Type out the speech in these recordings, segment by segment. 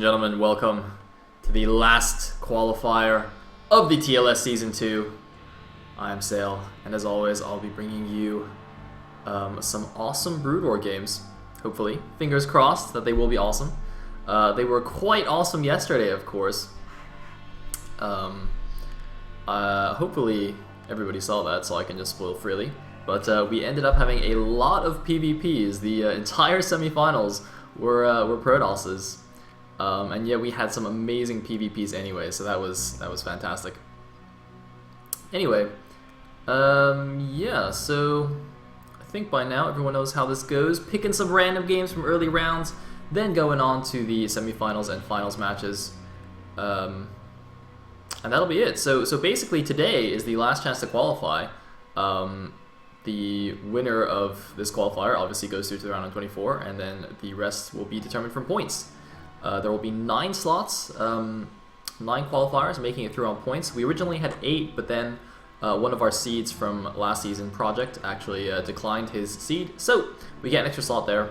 gentlemen, welcome to the last qualifier of the TLS Season 2. I am Sale, and as always, I'll be bringing you some awesome Brood War games. Hopefully, fingers crossed that they will be awesome. They were quite awesome yesterday, of course. Hopefully, everybody saw that, so I can just spoil freely. But we ended up having a lot of PvPs. The entire semifinals were Prodosses. And yeah, we had some amazing PvPs anyway, so that was fantastic. Anyway, yeah, so I think by now everyone knows how this goes. Picking some random games from early rounds, then going on to the semifinals and finals matches. And that'll be it. So basically today is the last chance to qualify. The winner of this qualifier obviously goes through to the round of 24, and then the rest will be determined from points. There will be 9 slots, 9 qualifiers making it through on points. We originally had 8, but then one of our seeds from last season, Project, actually declined his seed, so we get an extra slot there.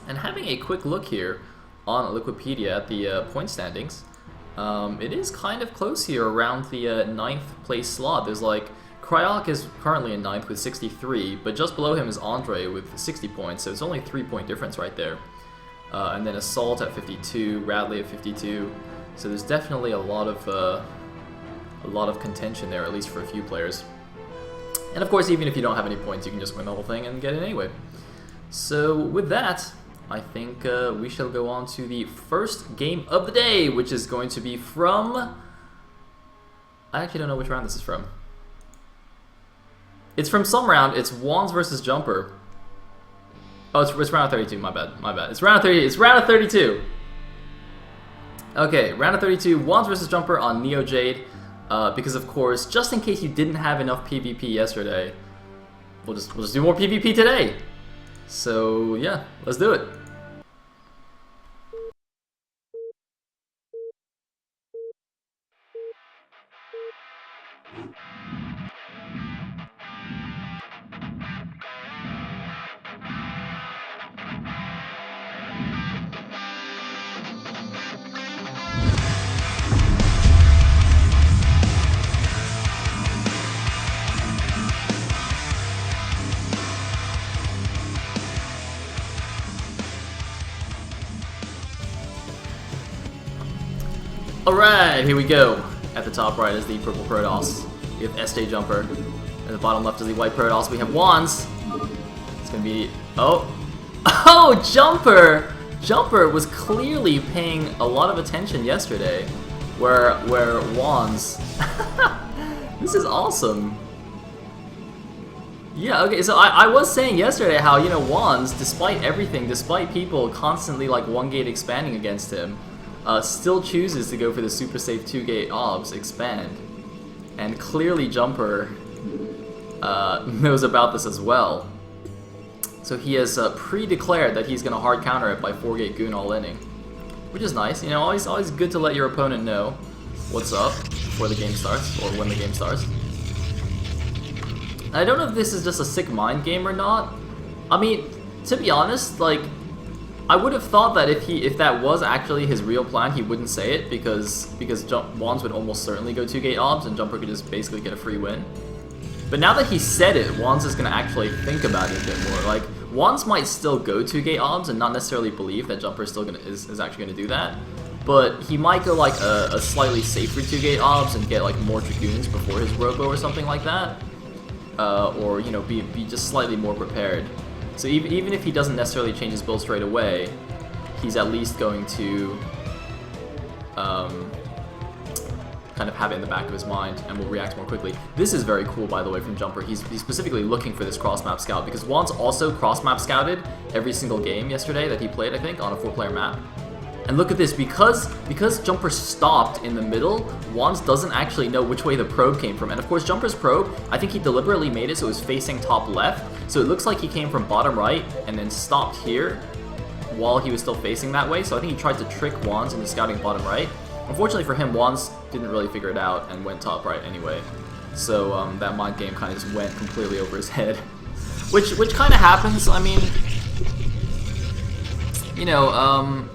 And having a quick look here on Wikipedia at the point standings, it is kind of close here around the 9th place slot. There's like Cryok is currently in 9th with 63, but just below him is Andre with 60 points, so it's only a 3-point difference right there. And then Assault at 52, Radley at 52, so there's definitely a lot of contention there, at least for a few players. And of course, even if you don't have any points, you can just win the whole thing and get it anyway. So with that, I think we shall go on to the first game of the day, which is going to be from... I actually don't know which round this is from. It's from some round. It's WandS versus Jumper. Oh, it's round of 32. My bad. It's round of 30. It's round of 32. Okay, round of 32. WandS versus Jumper on Neo Jade. Because of course, just in case you didn't have enough PvP yesterday, we'll just do more PvP today. So yeah, let's do it. Alright, here we go. At the top right is the purple Protoss. We have SJ Jumper. At the bottom left is the white Protoss. We have WandS. It's gonna be... Oh! Oh, Jumper! Jumper was clearly paying a lot of attention yesterday. Where WandS... This is awesome. Yeah, okay, so I was saying yesterday how, you know, WandS, despite everything, despite people constantly like 1-gate expanding against him, still chooses to go for the super safe 2-gate obs expand, and clearly Jumper knows about this as well. So he has pre-declared that he's going to hard counter it by 4-gate goon all-inning, which is nice. You know, always good to let your opponent know what's up before the game starts, or when the game starts. I don't know if this is just a sick mind game or not. I mean, to be honest, like, I would have thought that if that was actually his real plan, he wouldn't say it, because WandS would almost certainly go 2-gate obs and Jumper could just basically get a free win. But now that he said it, WandS is going to actually think about it a bit more. Like, WandS might still go 2-gate obs and not necessarily believe that Jumper is actually going to do that, but he might go like a slightly safer 2-gate obs and get like more Dragoons before his Robo or something like that, or you know, be just slightly more prepared. So even if he doesn't necessarily change his build straight away, he's at least going to kind of have it in the back of his mind and will react more quickly. This is very cool, by the way, from Jumper. He's specifically looking for this cross-map scout, because WandS also cross-map scouted every single game yesterday that he played, I think, on a 4-player map. And look at this, because Jumper stopped in the middle, WandS doesn't actually know which way the probe came from. And of course, Jumper's probe, I think he deliberately made it so it was facing top left. So it looks like he came from bottom right and then stopped here while he was still facing that way. So I think he tried to trick WandS into scouting bottom right. Unfortunately for him, WandS didn't really figure it out and went top right anyway. So that mind game kind of just went completely over his head. Which kind of happens. I mean, you know,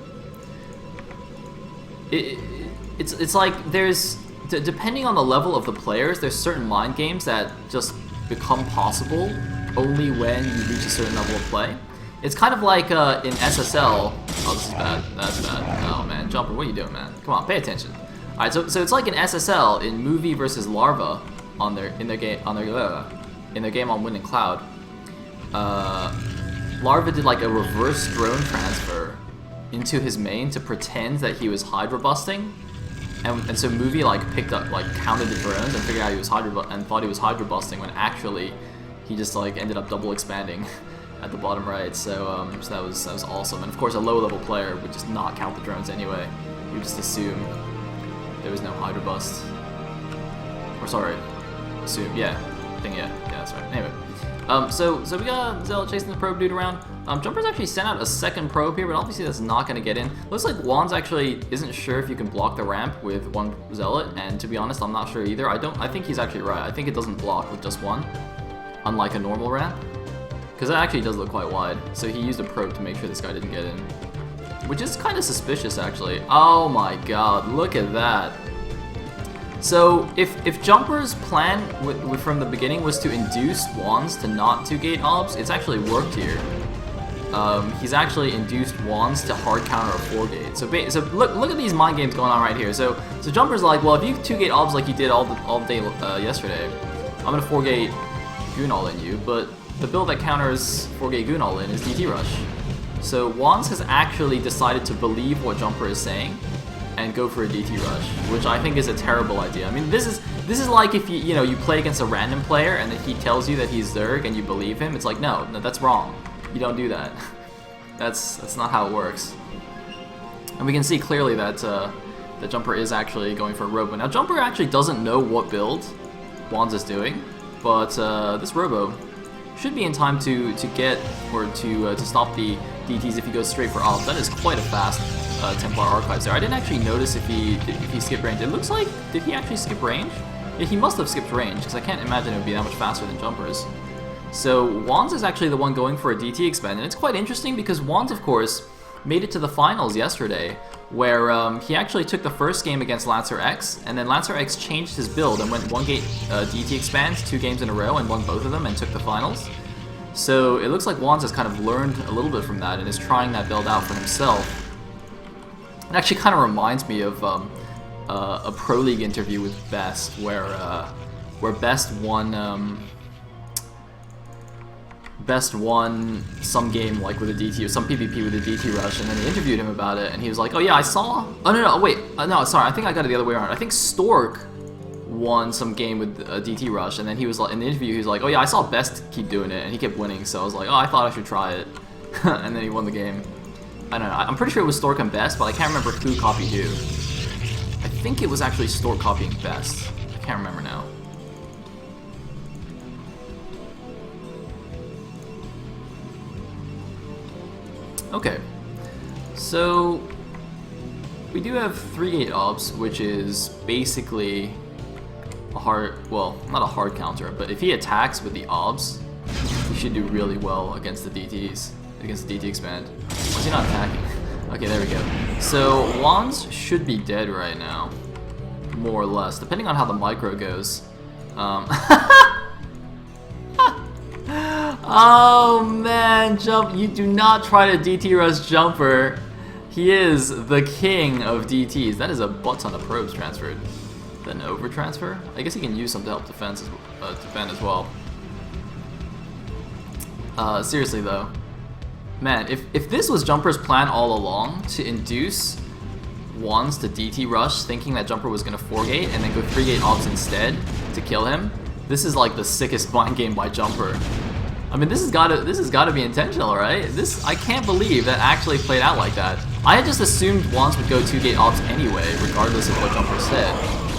it's like there's depending on the level of the players, there's certain mind games that just become possible only when you reach a certain level of play. It's kind of like in SSL. Oh, this is bad. That's bad. Oh man, Jumper, what are you doing, man? Come on, pay attention. All right, so it's like in SSL in Movie versus Larva in their game on Wind and Cloud. Larva did like a reverse drone transfer into his main to pretend that he was Hydra busting, and so Movie like picked up, like counted the drones and figured out he was thought he was Hydra busting when actually he just like ended up double expanding at the bottom right. So that was awesome. And of course a low level player would just not count the drones anyway. You would just assume there was no Hydra bust. Or sorry, assume, yeah, that's right. Anyway. So we got Zealot chasing the probe dude around. Jumper's actually sent out a second probe here, but obviously that's not going to get in. Looks like WandS actually isn't sure if you can block the ramp with one Zealot, and to be honest, I'm not sure either. I think he's actually right. I think it doesn't block with just one, unlike a normal ramp, because it actually does look quite wide. So he used a probe to make sure this guy didn't get in, which is kind of suspicious actually. Oh my god, look at that. So if Jumper's plan from the beginning was to induce WandS to not 2-gate obs, it's actually worked here. He's actually induced WandS to hard counter a 4-gate. So look at these mind games going on right here. So Jumper's like, well, if you 2-gate obs like you did all day yesterday, I'm gonna 4-gate Goon all in you. But the build that counters 4-gate Goon all in is DT Rush. So WandS has actually decided to believe what Jumper is saying and go for a DT Rush, which I think is a terrible idea. I mean, this is like if you play against a random player and then he tells you that he's Zerg and you believe him. It's like, no, that's wrong. You don't do that. That's not how it works. And we can see clearly that that Jumper is actually going for a Robo. Now Jumper actually doesn't know what build WandS is doing, but this Robo should be in time to get or to stop the DTs if he goes straight for obs. That is quite a fast Templar Archives there. I didn't actually notice if he skipped range. It looks like, did he actually skip range? Yeah, he must have skipped range, because I can't imagine it would be that much faster than Jumper's. So WandS is actually the one going for a DT expand, and it's quite interesting because WandS, of course, made it to the finals yesterday, where he actually took the first game against Lancer X, and then Lancer X changed his build and went 1-gate DT expands 2 games in a row and won both of them and took the finals. So it looks like WandS has kind of learned a little bit from that and is trying that build out for himself. It actually kind of reminds me of a Pro League interview with Best, where Best won some game like with a DT or some PvP with a DT rush, and then they interviewed him about it, and he was like, "Oh yeah, I saw." Oh no, wait, no, sorry, I think I got it the other way around. I think Stork won some game with a DT rush, and then he was like, in the interview, he was like, "Oh yeah, I saw Best keep doing it, and he kept winning, so I was like, oh, I thought I should try it," and then he won the game. I don't know. I'm pretty sure it was Stork and Best, but I can't remember who copied who. I think it was actually Stork copying Best. I can't remember now. Okay, so we do have 3-gate obs, which is basically a hard, well, not a hard counter, but if he attacks with the obs, he should do really well against the DTs, against the DT expand. Why is he not attacking? Okay, there we go. So WandS should be dead right now, more or less, depending on how the micro goes. Oh man, you do not try to DT rush Jumper. He is the king of DTs. That is a butt ton of probes transferred. Then over transfer? I guess he can use some to help defend as well. Seriously though, man, if this was Jumper's plan all along, to induce WandS to DT rush, thinking that Jumper was gonna 4-gate and then go 3-gate obs instead to kill him, this is like the sickest mind game by Jumper. I mean, this has got to be intentional, right? I can't believe that actually played out like that. I had just assumed WandS would go 2-gate obs anyway, regardless of what Jumper said.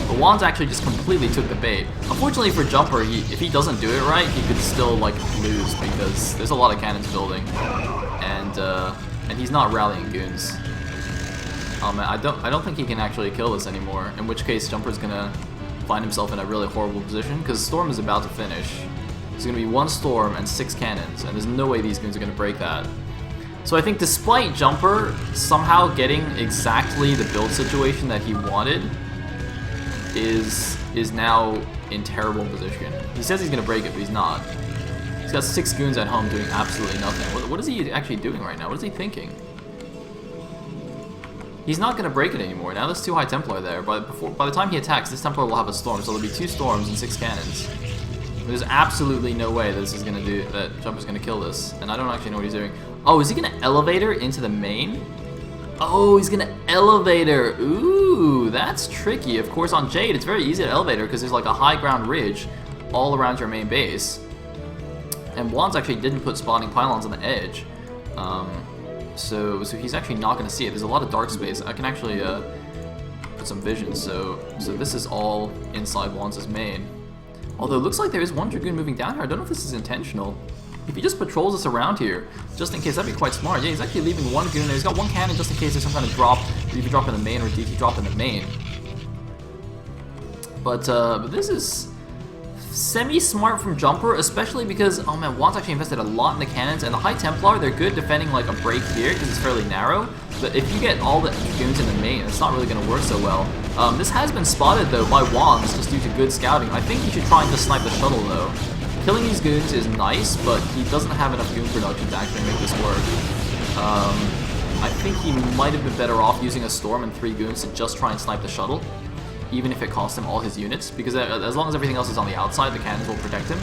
But WandS actually just completely took the bait. Unfortunately for Jumper, if he doesn't do it right, he could still like lose because there's a lot of cannons building, and he's not rallying goons. Oh man, I don't think he can actually kill this anymore. In which case, Jumper's gonna find himself in a really horrible position because Storm is about to finish. There's going to be 1 Storm and 6 cannons, and there's no way these goons are going to break that. So I think despite Jumper somehow getting exactly the build situation that he wanted, is now in terrible position. He says he's going to break it, but he's not. He's got 6 goons at home doing absolutely nothing. What is he actually doing right now? What is he thinking? He's not going to break it anymore. Now there's 2 High Templar there. By the time he attacks, this Templar will have a Storm, so there'll be 2 Storms and 6 cannons. There's absolutely no way that Jumper's going to kill this. And I don't actually know what he's doing. Oh, is he going to Elevator into the main? Oh, he's going to Elevator. Ooh, that's tricky. Of course, on Jade, it's very easy to Elevator because there's like a high ground ridge all around your main base. And WandS actually didn't put spawning pylons on the edge. So he's actually not going to see it. There's a lot of dark space. I can actually put some vision. So this is all inside WandS' main. Although it looks like there is 1 Dragoon moving down here. I don't know if this is intentional. If he just patrols us around here, just in case, that'd be quite smart. Yeah, he's actually leaving 1 goon there. He's got 1 cannon just in case there's some kind of drop, either drop in the main or DT drop in the main. But this is semi-smart from Jumper, especially because, oh man, WandS actually invested a lot in the cannons, and the High Templar, they're good defending like a break here because it's fairly narrow, but if you get all the Dragoons in the main, it's not really going to work so well. This has been spotted though by WandS just due to good scouting. I think he should try and just snipe the shuttle though. Killing these goons is nice, but he doesn't have enough goon production to actually make this work. I think he might have been better off using a Storm and 3 goons to just try and snipe the shuttle, even if it cost him all his units, because as long as everything else is on the outside, the cannons will protect him.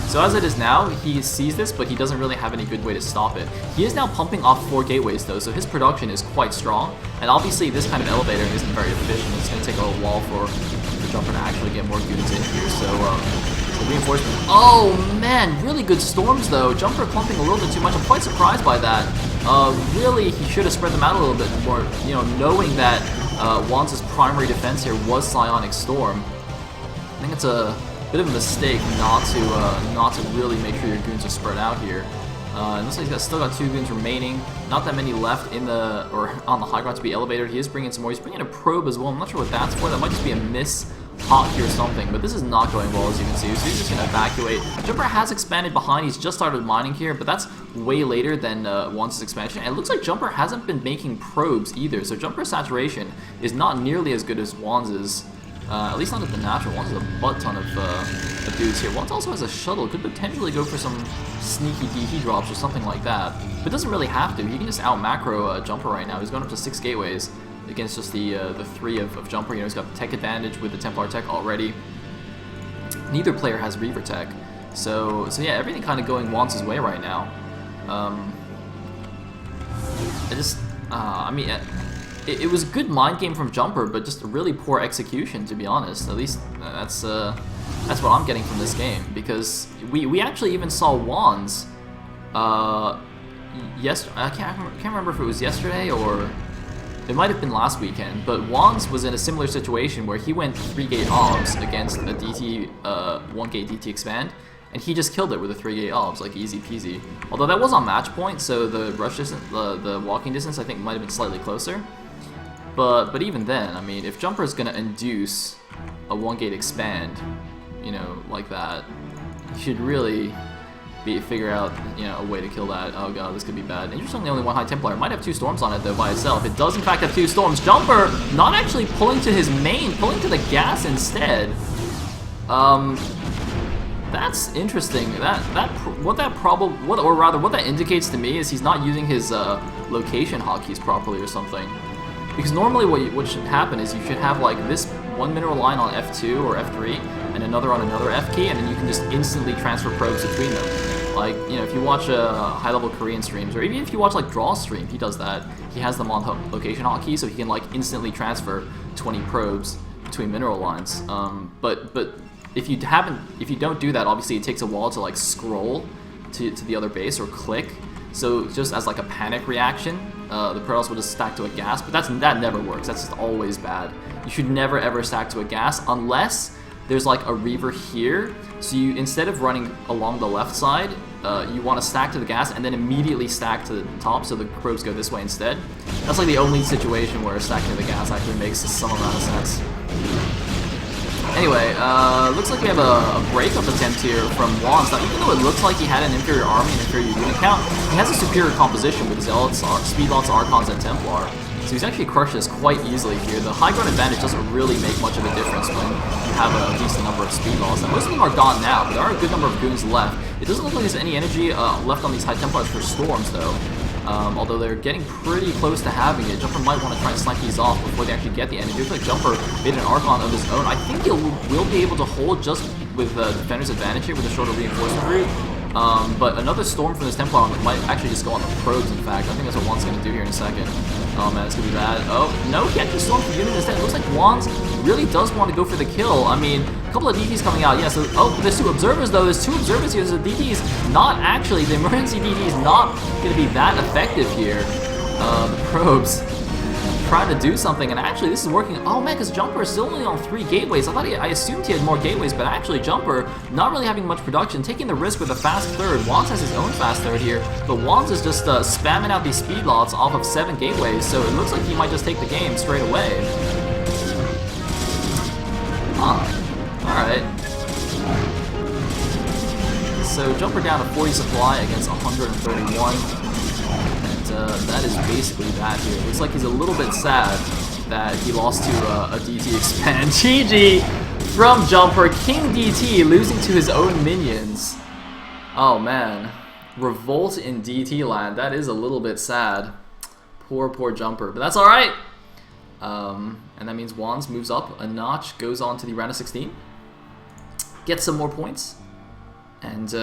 So as it is now, he sees this, but he doesn't really have any good way to stop it. He is now pumping off 4 gateways though, so his production is quite strong, and obviously this kind of elevator isn't very efficient. It's going to take a while for the Jumper to actually get more units in here, so reinforcement. Oh man, really good storms though. Jumper pumping a little bit too much. I'm quite surprised by that. Really, he should have spread them out a little bit more, you know, knowing that WandS' primary defense here was Psionic Storm. I think it's a bit of a mistake not to really make sure your goons are spread out here. And looks like he's still got 2 goons remaining. Not that many left on the high ground to be elevated. He is bringing some more. He's bringing a probe as well. I'm not sure what that's for. That might just be a miss hot here or something, but this is not going well, as you can see. So he's just going to evacuate. Jumper has expanded behind. He's just started mining here, but that's way later than WandS' expansion. And it looks like Jumper hasn't been making probes either, so Jumper's saturation is not nearly as good as WandS'. At least not at the natural. WandS has a butt ton of dudes here. WandS also has a shuttle. Could potentially go for some sneaky DT drops or something like that, but doesn't really have to. He can just out macro Jumper right now. He's going up to 6 gateways against just the 3 of Jumper. You know, he's got the tech advantage with the Templar tech already. Neither player has Reaver tech, so yeah, everything kind of going WandS' way right now. It was a good mind game from Jumper, but just a really poor execution, to be honest. At least that's what I'm getting from this game, because we actually even saw WandS. I can't remember if it was yesterday or it might have been last weekend, but WandS was in a similar situation where he went 3-gate obs against a DT 1-gate DT expand, and he just killed it with a 3-gate obs, like easy peasy. Although that was on match point, so the rush distance, the walking distance, I think might have been slightly closer. But even then, I mean, if Jumper is gonna induce a 1-gate expand, you know, like that, you should really figure out, you know, a way to kill that. Oh god, this could be bad. Interestingly, only 1 High Templar. It might have 2 storms on it though by itself. It does in fact have 2 storms. Jumper not actually pulling to his main, pulling to the gas instead. That's interesting. What that indicates to me is he's not using his location hotkeys properly or something. Because normally what should happen is you should have like this 1 mineral line on F2 or F3 and another on another F key, and then you can just instantly transfer probes between them. Like, you know, if you watch high-level Korean streams, or even if you watch like Draw's stream, he does that. He has them on location hotkey, so he can like instantly transfer 20 probes between mineral lines. But if you don't do that, obviously it takes a while to like scroll to the other base or click. So just as like a panic reaction, the Protoss will just stack to a gas, but that never works. That's just always bad. You should never ever stack to a gas unless there's like a Reaver here. So you, instead of running along the left side, you want to stack to the gas and then immediately stack to the top so the probes go this way instead. That's like the only situation where stacking to the gas actually makes some amount of sense. Anyway, looks like we have a breakup attempt here from WandS. Now, even though it looks like he had an inferior army and inferior unit count, he has a superior composition with Zealots, Speedlots, Archons, and Templar. So he's actually crushed this quite easily here. The high ground advantage doesn't really make much of a difference when you have a decent number of Speedlots. Now, most of them are gone now, but there are a good number of goons left. It doesn't look like there's any energy left on these High Templars for Storms, though. Although they're getting pretty close to having it. Jumper might want to try and snipe these off before they actually get the energy. It looks like Jumper made an Archon of his own. I think he will be able to hold just with Defender's advantage here with a shorter reinforcement route. But another Storm from this Templar might actually just go on the probes, in fact. I think that's what WandS is going to do here in a second. Oh man, it's going to be bad. Oh, no, he actually Stormed the unit instead. It looks like WandS really does want to go for the kill. I mean, a couple of DTs coming out. Yeah, so, oh, there's 2 Observers, though. There's 2 Observers here. So the DT is not actually, the emergency DT is not going to be that effective here. The probes trying to do something, and actually this is working. Oh man, because Jumper is still only on 3 gateways. I assumed he had more gateways, but actually Jumper not really having much production, taking the risk with a fast third. WandS has his own fast third here, but WandS is just spamming out these Speedlots off of 7 gateways, so it looks like he might just take the game straight away. Huh. Alright. So Jumper down to 40 supply against 131. That is basically that here. Looks like he's a little bit sad that he lost to a DT expand. GG from Jumper. King DT losing to his own minions. Oh man. Revolt in DT land. That is a little bit sad. Poor Jumper. But that's alright. And that means WandS moves up a notch, goes on to the round of 16. Gets some more points. And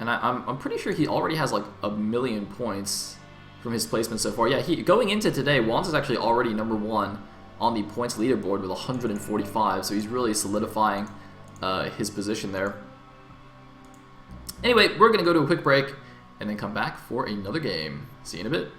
I'm pretty sure he already has like 1,000,000 points from his placement so far. Yeah, going into today, WandS is actually already #1 on the points leaderboard with 145, so he's really solidifying his position there. Anyway, we're going to go to a quick break and then come back for another game. See you in a bit.